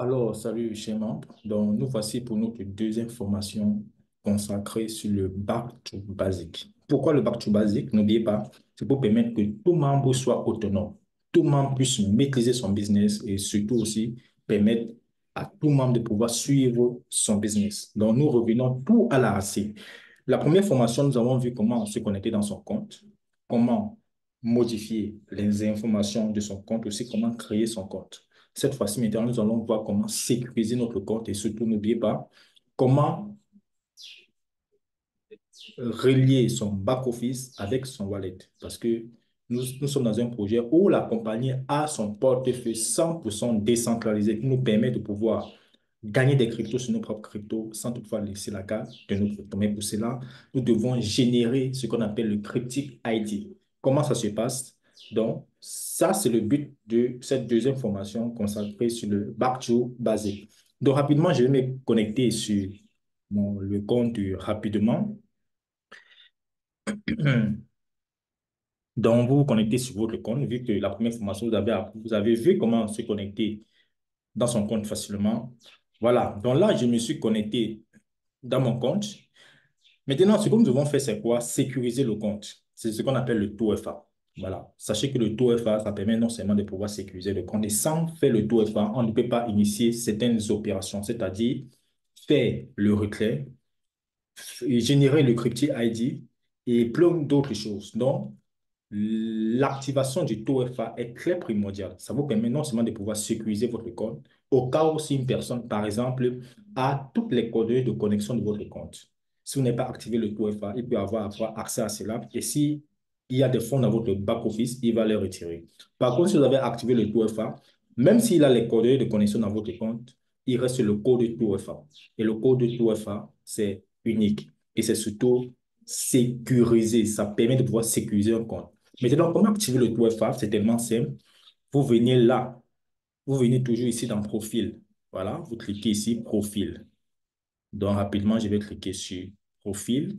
Alors, salut, chers membres. Donc, nous voici pour notre deuxième formation consacrée sur le Back to Basic. Pourquoi le Back to Basic? N'oubliez pas, c'est pour permettre que tout membre soit autonome, tout membre puisse maîtriser son business et surtout aussi permettre à tout membre de pouvoir suivre son business. Donc, nous revenons tout à la racine. La première formation, nous avons vu comment se connecter dans son compte, comment modifier les informations de son compte, aussi comment créer son compte. Cette fois-ci, maintenant, nous allons voir comment sécuriser notre compte et surtout, n'oubliez pas, comment relier son back-office avec son wallet. Parce que nous sommes dans un projet où la compagnie a son portefeuille 100% décentralisé qui nous permet de pouvoir gagner des cryptos sur nos propres cryptos sans toutefois laisser la carte de nos cryptos. Mais pour cela, nous devons générer ce qu'on appelle le cryptic ID. Comment ça se passe? Donc, ça, c'est le but de cette deuxième formation consacrée sur le back to basic. Donc, rapidement, je vais me connecter sur le compte rapidement. Donc, vous vous connectez sur votre compte, vu que la première formation, vous avez vu comment se connecter dans son compte facilement. Voilà. Donc là, je me suis connecté dans mon compte. Maintenant, ce que nous devons faire, c'est quoi? Sécuriser le compte. C'est ce qu'on appelle le taux FA. Voilà. Sachez que le taux FA, ça permet non seulement de pouvoir sécuriser le compte, et sans faire le taux FA, on ne peut pas initier certaines opérations, c'est-à-dire faire le retrait, générer le cryptic ID et plein d'autres choses. Donc, l'activation du taux FA est très primordiale. Ça vous permet non seulement de pouvoir sécuriser votre compte, au cas où si une personne, par exemple, a toutes les coordonnées de connexion de votre compte. Si vous n'avez pas activé le taux FA, il peut avoir accès à cela. Et si il y a des fonds dans votre back-office, il va les retirer. Par contre, si vous avez activé le taux FA, même s'il a les coordonnées de connexion dans votre compte, il reste le code du taux FA. Et le code du taux FA, c'est unique. Et c'est surtout sécurisé. Ça permet de pouvoir sécuriser un compte. Maintenant, comment activer le tout FA? C'est tellement simple. Vous venez là. Vous venez toujours ici dans Profil. Voilà, vous cliquez ici, Profil. Donc, rapidement, je vais cliquer sur Profil.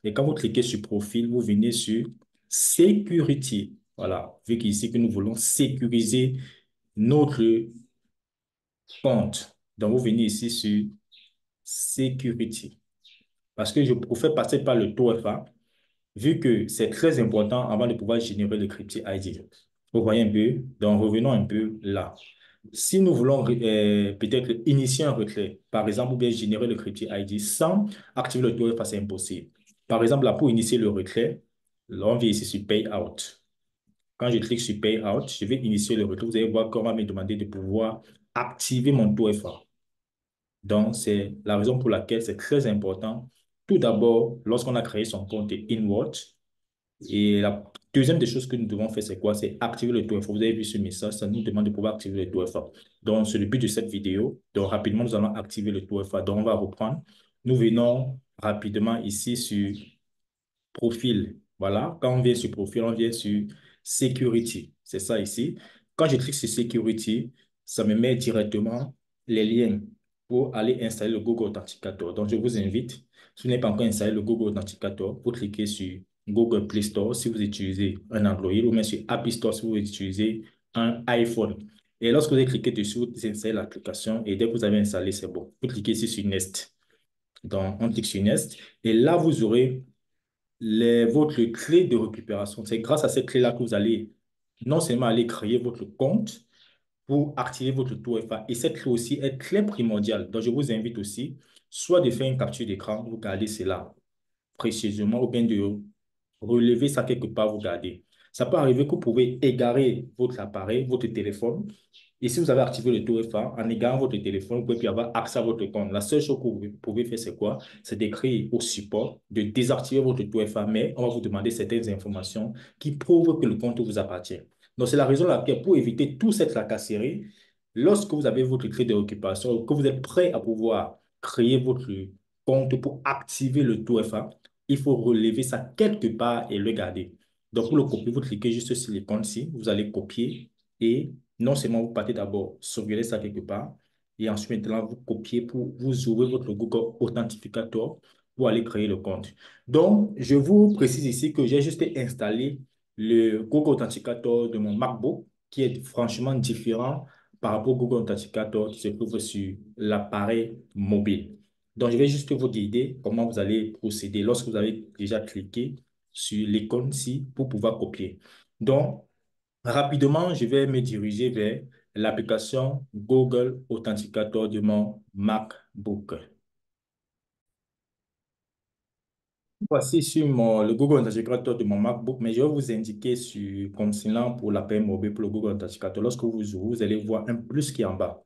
Et quand vous cliquez sur Profil, vous venez sur Security. Voilà, vu qu'ici, que nous voulons sécuriser notre compte. Donc, vous venez ici sur Security. Parce que je préfère passer par le taux FA, vu que c'est très important avant de pouvoir générer le cryptic ID. Vous voyez un peu? Donc, revenons un peu là. Si nous voulons peut-être initier un retrait, par exemple, ou bien générer le cryptic ID sans activer le taux FA, c'est impossible. Par exemple, là, pour initier le retrait, là, on vient ici sur Payout. Quand je clique sur Payout, je vais initier le retrait. Vous allez voir comment me demander de pouvoir activer mon taux FA. Donc, c'est la raison pour laquelle c'est très important. Tout d'abord, lorsqu'on a créé son compte Inward, et la deuxième des choses que nous devons faire, c'est quoi? C'est activer le taux FA. Vous avez vu ce message, ça nous demande de pouvoir activer le taux FA. Donc, c'est le but de cette vidéo. Donc, rapidement, nous allons activer le taux FA. Donc, on va reprendre. Nous venons rapidement ici sur Profil. Voilà. Quand on vient sur Profil, on vient sur Security. C'est ça ici. Quand je clique sur Security, ça me met directement les liens pour aller installer le Google Authenticator. Donc, je vous invite, si vous n'avez pas encore installé le Google Authenticator, vous cliquez sur Google Play Store si vous utilisez un Android ou même sur App Store si vous utilisez un iPhone. Et lorsque vous avez cliqué dessus, vous installez l'application et dès que vous avez installé, c'est bon. Vous cliquez ici sur Nest. Donc, on clique sur Nest et là, vous aurez votre clé de récupération. C'est grâce à cette clé-là que vous allez non seulement aller créer votre compte pour activer votre taux FA. Et cette clé aussi est très primordiale. Donc, je vous invite aussi soit de faire une capture d'écran, vous gardez cela précieusement, ou bien de relever ça quelque part, vous gardez. Ça peut arriver que vous pouvez égarer votre appareil, votre téléphone. Et si vous avez activé le taux FA, en égarant votre téléphone, vous pouvez puis avoir accès à votre compte. La seule chose que vous pouvez faire, c'est quoi? C'est d'écrire au support, de désactiver votre taux FA, mais on va vous demander certaines informations qui prouvent que le compte vous appartient. Donc, c'est la raison laquelle, pour éviter toute cette tracasserie, lorsque vous avez votre clé de récupération, que vous êtes prêt à pouvoir créer votre compte pour activer le taux FA, il faut relever ça quelque part et le garder. Donc, pour le copier, vous cliquez juste sur l'icône-ci, vous allez copier et non seulement vous partez d'abord sauvegarder ça quelque part et ensuite maintenant vous copiez pour vous ouvrir votre Google Authenticator pour aller créer le compte. Donc, je vous précise ici que j'ai juste installé le Google Authenticator de mon MacBook qui est franchement différent par rapport au Google Authenticator qui se trouve sur l'appareil mobile. Donc, je vais juste vous guider comment vous allez procéder lorsque vous avez déjà cliqué sur l'icône-ci pour pouvoir copier. Donc, rapidement, je vais me diriger vers l'application Google Authenticator de mon MacBook. Voici sur le Google Authenticator de mon MacBook, mais je vais vous indiquer sur, comme cela pour l'appareil mobile pour le Google Authenticator. Lorsque vous ouvrez, vous allez voir un plus qui est en bas.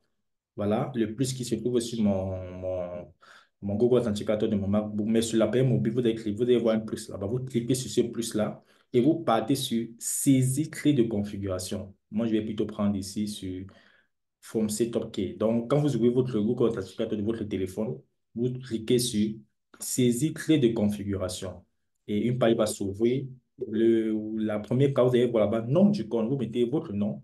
Voilà, le plus qui se trouve sur mon Google Authenticator de mon MacBook. Mais sur l'appareil mobile, vous allez voir un plus là-bas. Vous cliquez sur ce plus-là et vous partez sur Saisie clé de configuration. Moi, je vais plutôt prendre ici sur From Setup Key. Donc, quand vous ouvrez votre Google Authenticator de votre téléphone, vous cliquez sur Saisie clé de configuration. Et une page va s'ouvrir. La première case, vous allez voir là-bas, nom du compte. Vous mettez votre nom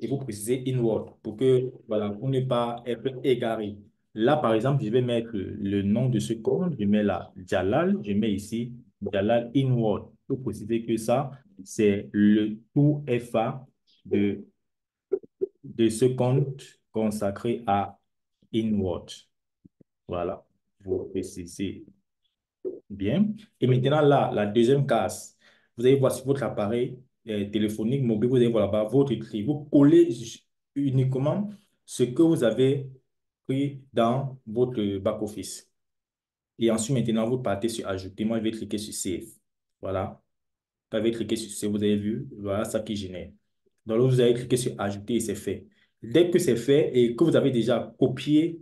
et vous précisez inward pour que, voilà, pour ne pas être égaré. Là, par exemple, je vais mettre le nom de ce compte. Je mets là Jalal. Je mets ici Jalal inward. Pour préciser que ça, c'est le tout FA de ce compte consacré à inward. Voilà, vous précisez bien. Et maintenant, là, la deuxième case, vous allez voir sur votre appareil téléphonique mobile, vous allez voir là-bas votre écrit. Vous collez uniquement ce que vous avez pris dans votre back-office. Et ensuite, maintenant, vous partez sur Ajouter. Moi, je vais cliquer sur Save. Voilà. Vous avez cliqué sur Save, vous avez vu, voilà ça qui génère. Donc, là, vous allez cliquer sur Ajouter et c'est fait. Dès que c'est fait et que vous avez déjà copié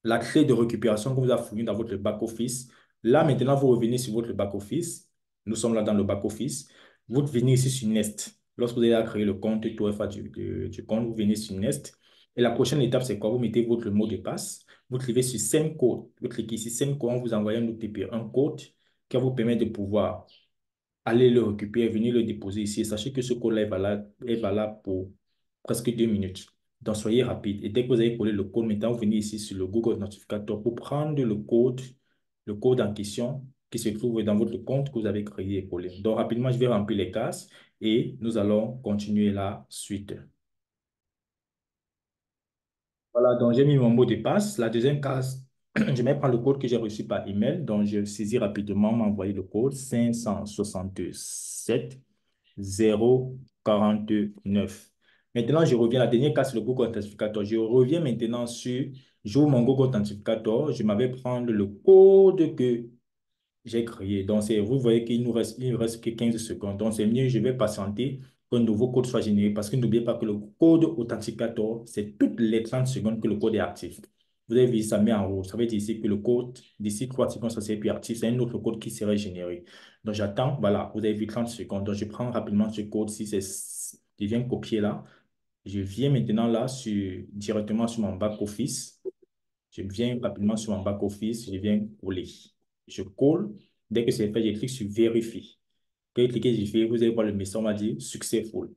la clé de récupération que vous avez fournie dans votre back-office. Là, maintenant, vous revenez sur votre back-office. Nous sommes là dans le back-office. Vous venez ici sur Nest. Lorsque vous avez créé le compte TOFA du compte, vous venez sur Nest. Et la prochaine étape, c'est quoi? Vous mettez votre mot de passe. Vous cliquez sur Send Code. Vous cliquez ici Send Code. On vous envoie un OTP, un code qui va vous permettre de pouvoir aller le récupérer, venir le déposer ici. Sachez que ce code-là est valable pour presque 2 minutes. Donc, soyez rapide. Et dès que vous avez collé le code, maintenant, vous venez ici sur le Google Notificator pour prendre le code en question qui se trouve dans votre compte que vous avez créé et collé. Donc, rapidement, je vais remplir les cases et nous allons continuer la suite. Voilà, donc j'ai mis mon mot de passe. La deuxième case, je vais prendre le code que j'ai reçu par email. Donc, je saisis rapidement, m'envoyer le code 567 049. Maintenant, je reviens à la dernière case, le Google Authenticator. Je reviens maintenant sur, j'ouvre mon Google Authenticator. Je m'avais prendre le code que j'ai créé. Donc, vous voyez il nous reste que 15 secondes. Donc, c'est mieux, je vais patienter qu'un nouveau code soit généré parce que n'oubliez pas que le code Authenticator, c'est toutes les 30 secondes que le code est actif. Vous avez vu, ça met en rouge. Ça veut dire ici que le code, d'ici 3 secondes, ça serait plus actif. C'est un autre code qui serait généré. Donc, j'attends. Voilà, vous avez vu 30 secondes. Donc, je prends rapidement ce code. Si c'est, je viens copier là. Je viens maintenant là directement sur mon back-office. Je viens rapidement sur mon back-office, je viens coller. Je colle. Dès que c'est fait, je clique sur Vérifier. Quand vous cliquez sur Vérifier, vous allez voir le message, on va dire Successful.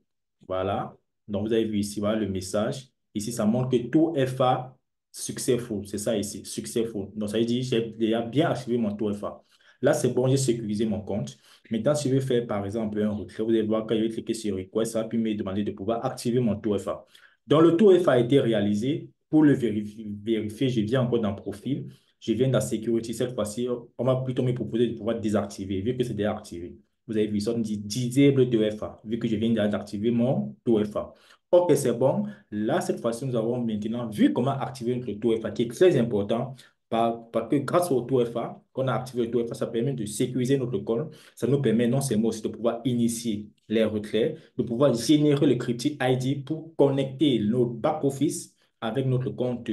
Voilà. Donc, vous avez vu ici, voilà le message. Ici, ça montre que tout FA Successful. C'est ça ici, Successful. Donc, ça veut dire que j'ai déjà bien activé mon tout FA. Là, c'est bon, j'ai sécurisé mon compte. Maintenant, si je veux faire, par exemple, un retrait, vous allez voir quand je vais cliquer sur Request, ça va puis me demander de pouvoir activer mon tout FA. Donc, le tout FA a été réalisé. Pour le vérifier, je viens encore dans Profil. Je viens dans Security. Cette fois-ci, on va plutôt me proposer de pouvoir désactiver, vu que c'est déjà activé. Vous avez vu, ça me dit Disable 2FA, vu que je viens d'activer mon 2FA. OK, c'est bon. Là, cette fois-ci, nous avons maintenant vu comment activer notre 2FA, qui est très important, parce que grâce au 2FA, qu'on a activé le 2FA, ça permet de sécuriser notre compte. Ça nous permet non seulement aussi de pouvoir initier les retraits, de pouvoir générer le cryptic ID pour connecter nos back-office avec notre compte,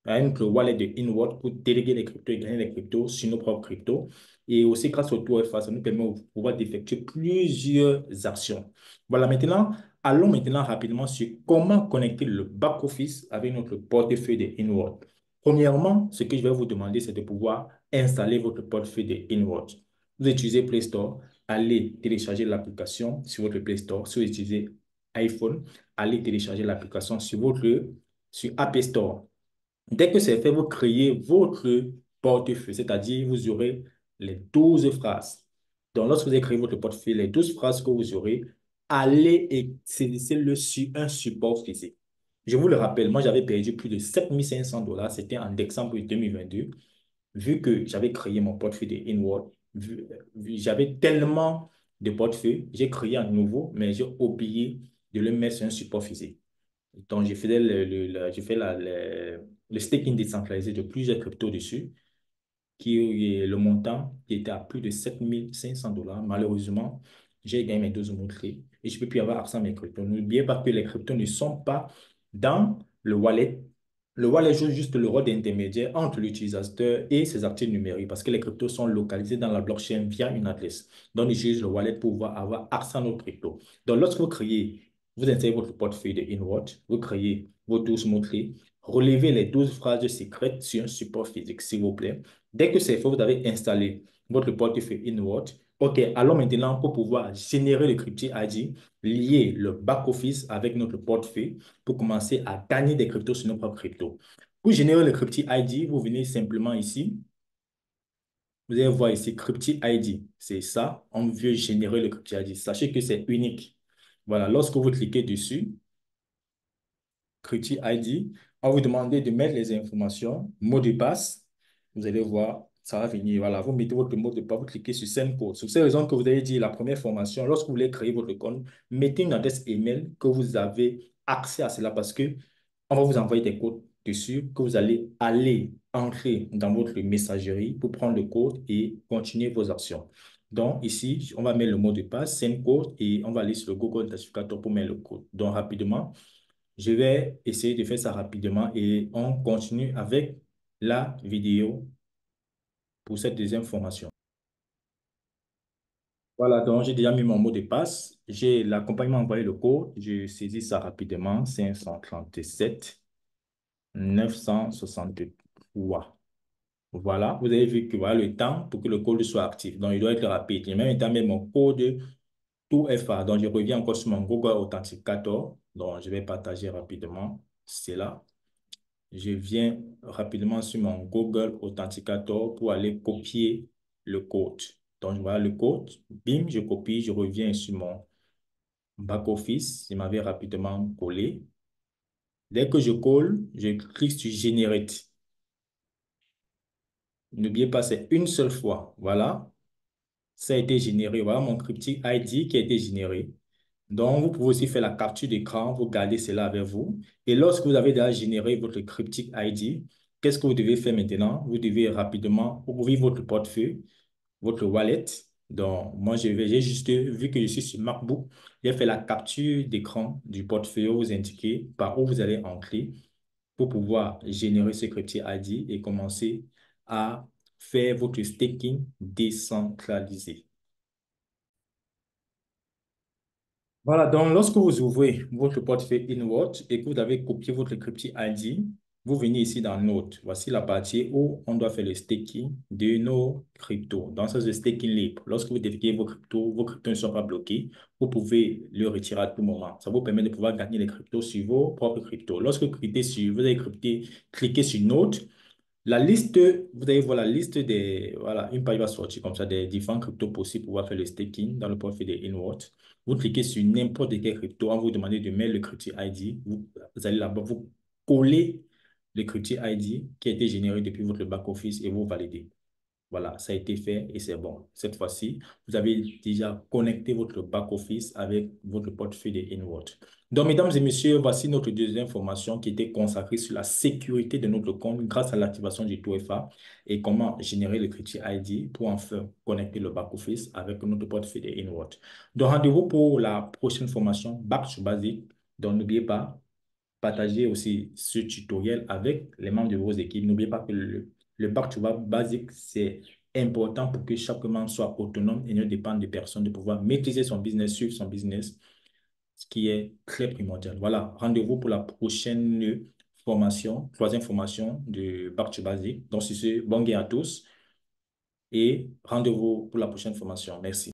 avec notre wallet de Inward pour déléguer les cryptos et gagner les cryptos sur nos propres cryptos. Et aussi, grâce au 2FA, ça nous permet de pouvoir d'effectuer plusieurs actions. Voilà, maintenant, allons maintenant rapidement sur comment connecter le back-office avec notre portefeuille de Inward. Premièrement, ce que je vais vous demander, c'est de pouvoir installer votre portefeuille de Inward. Vous utilisez Play Store, allez télécharger l'application sur votre Play Store. Si vous utilisez iPhone, allez télécharger l'application sur App Store. Dès que c'est fait, vous créez votre portefeuille, c'est-à-dire vous aurez les 12 phrases. Donc, lorsque vous avez créé votre portefeuille, les 12 phrases que vous aurez, allez et saisissez-le sur un support physique. Je vous le rappelle, moi, j'avais perdu plus de 7 500 $. C'était en décembre 2022. Vu que j'avais créé mon portefeuille de Inward, j'avais tellement de portefeuilles, j'ai créé un nouveau, mais j'ai oublié de le mettre sur un support physique. Donc, je faisais je fais le staking décentralisé de plusieurs cryptos dessus qui est le montant qui était à plus de 7 500 $. Malheureusement, j'ai gagné mes 12 mots clés et je ne peux plus avoir accès à mes cryptos. N'oubliez pas que les cryptos ne sont pas dans le wallet. Le wallet joue juste le rôle d'intermédiaire entre l'utilisateur et ses actifs numériques parce que les cryptos sont localisés dans la blockchain via une adresse. Donc, on utilise le wallet pour pouvoir avoir accès à nos cryptos. Donc, lorsque vous créez, vous insérez votre portefeuille de Inward, vous créez vos 12 mots clés, relevez les 12 phrases secrètes sur un support physique, s'il vous plaît. Dès que c'est fait, vous avez installé votre portefeuille Inward. OK, allons maintenant pour pouvoir générer le crypto ID, lier le back-office avec notre portefeuille pour commencer à gagner des cryptos sur nos propres cryptos. Pour générer le crypto ID, vous venez simplement ici. Vous allez voir ici crypto ID. C'est ça, on veut générer le crypto ID. Sachez que c'est unique. Voilà, lorsque vous cliquez dessus, crypto ID, on va vous demander de mettre les informations, mot de passe. Vous allez voir, ça va venir. Voilà, vous mettez votre mot de passe, vous cliquez sur Send Code. Sur ces raisons que vous avez dit, la première formation, lorsque vous voulez créer votre compte, mettez une adresse email que vous avez accès à cela parce que on va vous envoyer des codes dessus que vous allez aller entrer dans votre messagerie pour prendre le code et continuer vos actions. Donc, ici, on va mettre le mot de passe, Send Code, et on va aller sur le Google Authenticator pour mettre le code. Donc, rapidement, je vais essayer de faire ça rapidement et on continue avec la vidéo pour cette deuxième formation. Voilà, donc j'ai déjà mis mon mot de passe. J'ai la compagnie m'a envoyé le code. Je saisis ça rapidement. 537 963. Voilà, vous avez vu que voilà le temps pour que le code soit actif. Donc, il doit être rapide. J'ai même établi mon code tout FA. Donc, je reviens encore sur mon Google Authenticator. Donc, je vais partager rapidement. C'est là. Je viens rapidement sur mon Google Authenticator pour aller copier le code. Donc, voilà le code. Bim, je copie, je reviens sur mon back-office. Je m'avais rapidement collé. Dès que je colle, je clique sur Generate. N'oubliez pas, c'est une seule fois. Voilà, ça a été généré. Voilà mon cryptic ID qui a été généré. Donc, vous pouvez aussi faire la capture d'écran, vous gardez cela avec vous. Et lorsque vous avez déjà généré votre cryptic ID, qu'est-ce que vous devez faire maintenant? Vous devez rapidement ouvrir votre portefeuille, votre wallet. Donc, moi, j'ai juste, vu que je suis sur MacBook, j'ai fait la capture d'écran du portefeuille, vous indiquez par où vous allez entrer pour pouvoir générer ce cryptic ID et commencer à faire votre staking décentralisé. Voilà, donc lorsque vous ouvrez votre portefeuille Inward et que vous avez copié votre crypto ID, vous venez ici dans Note. Voici la partie où on doit faire le staking de nos cryptos. Dans ce staking libre, lorsque vous détectez vos cryptos ne sont pas bloqués, vous pouvez le retirer à tout moment. Ça vous permet de pouvoir gagner les cryptos sur vos propres cryptos. Lorsque vous avez cliqué sur Note, la liste, vous allez voir la liste des, voilà, une page va sortir comme ça des différents cryptos possibles pour pouvoir faire le staking dans le profil de Inward. Vous cliquez sur n'importe quel crypto, on vous demande de mettre le crypto ID. Vous allez là-bas, vous collez le crypto ID qui a été généré depuis votre back-office et vous validez. Voilà, ça a été fait et c'est bon. Cette fois-ci, vous avez déjà connecté votre back-office avec votre portefeuille de Inward. Donc, mesdames et messieurs, voici notre deuxième formation qui était consacrée sur la sécurité de notre compte grâce à l'activation du TOFA et comment générer le crypto ID pour enfin connecter le back-office avec notre portefeuille de Inward. Donc, rendez-vous pour la prochaine formation Back to Basic. Donc, n'oubliez pas, partagez aussi ce tutoriel avec les membres de vos équipes. N'oubliez pas que le bac to basique, c'est important pour que chaque membre soit autonome et ne dépende de personne, de pouvoir maîtriser son business, suivre son business, ce qui est très primordial. Voilà, rendez-vous pour la prochaine formation, troisième formation de bac to basique. Donc, sur ce, bon gain à tous et rendez-vous pour la prochaine formation. Merci.